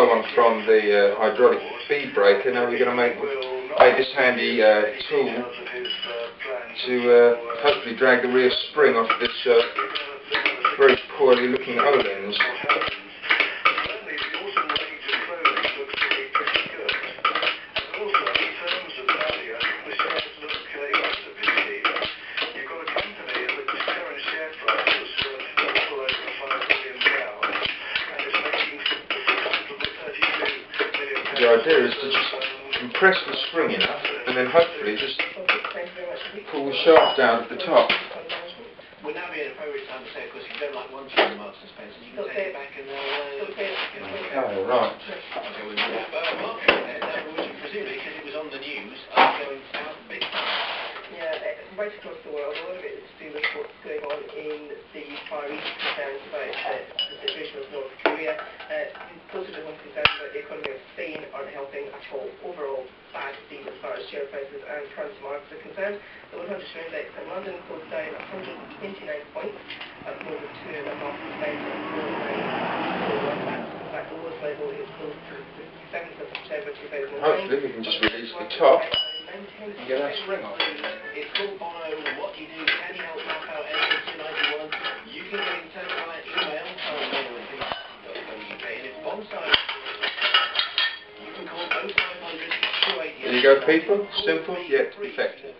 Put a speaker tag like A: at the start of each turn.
A: follow on from the hydraulic feed breaker. Now we're going to make this handy tool to hopefully drag the rear spring off this very poorly looking Ohlins. The idea is to just compress the spring enough and then hopefully just pull the shaft down at the top.
B: Would now be an appropriate time to say, of course, if you don't like one tune of Marks and Spencer, you can take it back and
A: Oh, right.
B: Okay, we'll do that. Mark, presumably, because it was on the news, going south big time.
C: Yeah, right across the world, a lot of it is to do with what's going on in the Far East, concerns about the situation with North Korea. Closer to home concerns about the economy of Spain aren't helping at all. Overall, bad indeed as far as share prices and currency markets are concerned. The 100 index in London closed down 129 points, at more than 2.5%. That's the lowest level is close to the 7th of September 2009.
A: Hopefully we can just release the top and get our spring off.
B: It's called Bono. What do you do? Can you help map out N291? You can get in touch via email. And it's bonsai. You can call 0500 288.
A: There you go, people. Simple yet effective.